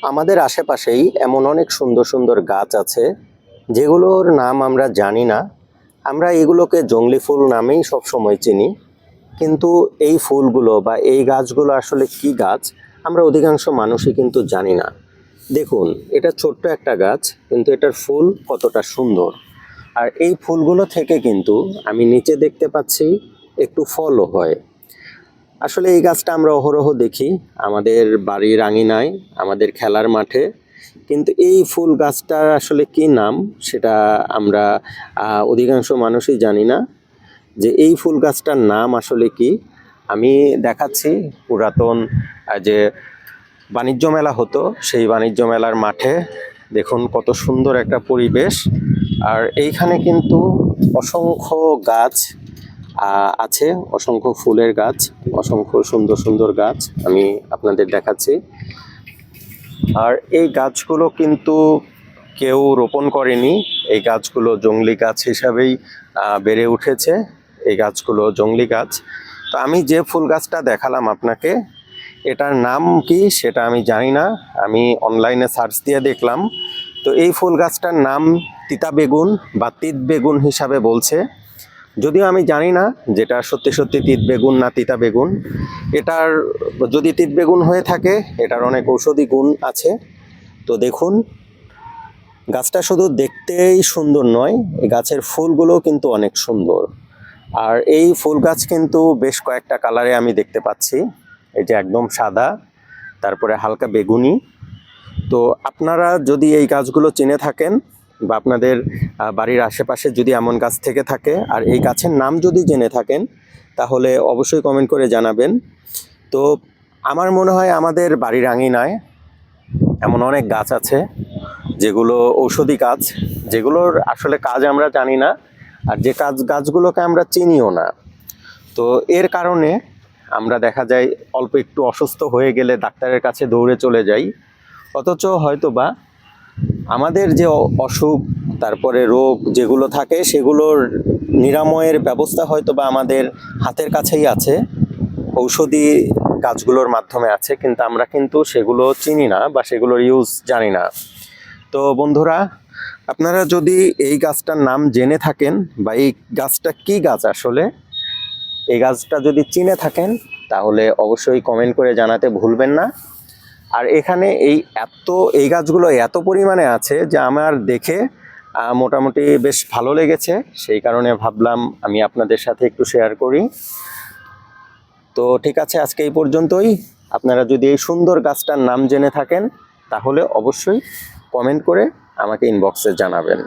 আমাদের আশেপাশেই এমন অনেক সুন্দর সুন্দর গাছ আছে যেগুলোর নাম আমরা জানি না। আমরা এগুলোকে জংলি ফুল নামেই সব সময় চিনি, কিন্তু এই ফুলগুলো বা এই গাছগুলো আসলে কি গাছ আমরা অধিকাংশ মানুষই কিন্তু জানি না। দেখুন, এটা ছোট্ট একটা গাছ, কিন্তু এটার ফুল কতটা সুন্দর। আর এই ফুলগুলো থেকে কিন্তু আমি নিচে দেখতে পাচ্ছি একটু ফলও হয়। আসলে এই গাছটা আমরা অহরহ দেখি আমাদের বাড়ির আঙিনায়, আমাদের খেলার মাঠে। কিন্তু এই ফুল গাছটার আসলে কি নাম সেটা আমরা অধিকাংশ মানুষই জানি না, যে এই ফুল গাছটার নাম আসলে কি। আমি দেখাচ্ছি পুরাতন যে বাণিজ্য মেলা হতো, সেই বাণিজ্য মেলার মাঠে দেখুন কত সুন্দর একটা পরিবেশ। আর এইখানে কিন্তু অসংখ্য গাছ আছে, অসংখ্য ফুলের গাছ, অসংখ্য সুন্দর সুন্দর গাছ আমি আপনাদের দেখাচ্ছি। আর এই গাছগুলো কিন্তু কেউ রোপণ করেনি, এই গাছগুলো জংলি গাছ হিসাবেই বেড়ে উঠেছে। এই গাছগুলো জংলি গাছ। তো আমি যে ফুল গাছটা দেখালাম আপনাকে, এটার নাম কি সেটা আমি জানি না, আমি অনলাইনে সার্চ দিয়ে দেখলাম। তো এই ফুল গাছটার নাম তিতা বেগুন বা তিত বেগুন হিসাবে বলছে, যদিও আমি জানি না যেটা সত্যি সত্যি তিত বেগুন না তিতা বেগুন। এটার যদি তিত বেগুন হয়ে থাকে, এটার অনেক ঔষধি গুণ আছে। তো দেখুন, গাছটা শুধু দেখতেই সুন্দর নয়, এই গাছের ফুলগুলো কিন্তু অনেক সুন্দর। আর এই ফুল গাছ কিন্তু বেশ কয়েকটা কালারে আমি দেখতে পাচ্ছি। এই যে একদম সাদা, তারপরে হালকা বেগুনি। তো আপনারা যদি এই গাছগুলো চিনে থাকেন বা আপনাদের বাড়ির আশেপাশে যদি এমন গাছ থেকে থাকে আর এই গাছের নাম যদি জেনে থাকেন, তাহলে অবশ্যই কমেন্ট করে জানাবেন। তো আমার মনে হয় আমাদের বাড়ির আঙিনায় এমন অনেক গাছ আছে যেগুলো ঔষধি গাছ, যেগুলোর আসলে কাজ আমরা জানি না, আর যে গাছগুলোকে আমরা চিনিও না। তো এর কারণে আমরা দেখা যায় অল্প একটু অসুস্থ হয়ে গেলে ডাক্তারের কাছে দৌড়ে চলে যাই, অথচ হয়তোবা আমাদের যে অসুখ তারপরে রোগ যেগুলো থাকে সেগুলোর নিরাময়ের ব্যবস্থা হয়তোবা আমাদের হাতের কাছেই আছে, ঔষধি গাছগুলোর মাধ্যমে আছে, কিন্তু আমরা কিন্তু সেগুলো চিনি না বা সেগুলোর ইউজ জানি না। তো বন্ধুরা, আপনারা যদি এই গাছটার নাম জেনে থাকেন বা এই গাছটা কি গাছ আসলে, এই গাছটা যদি চিনে থাকেন, তাহলে অবশ্যই কমেন্ট করে জানাতে ভুলবেন না। আর এখানে এই গাছগুলো এত পরিমাণে আছে যে আমার দেখে মোটামুটি বেশ ভালো লেগেছে, সেই কারণে ভাবলাম আমি আপনাদের সাথে একটু শেয়ার করি। তো ঠিক আছে, আজকে এই পর্যন্তই। আপনারা যদি এই সুন্দর গাছটার নাম জেনে থাকেন, তাহলে অবশ্যই কমেন্ট করে আমাকে ইনবক্সে জানাবেন।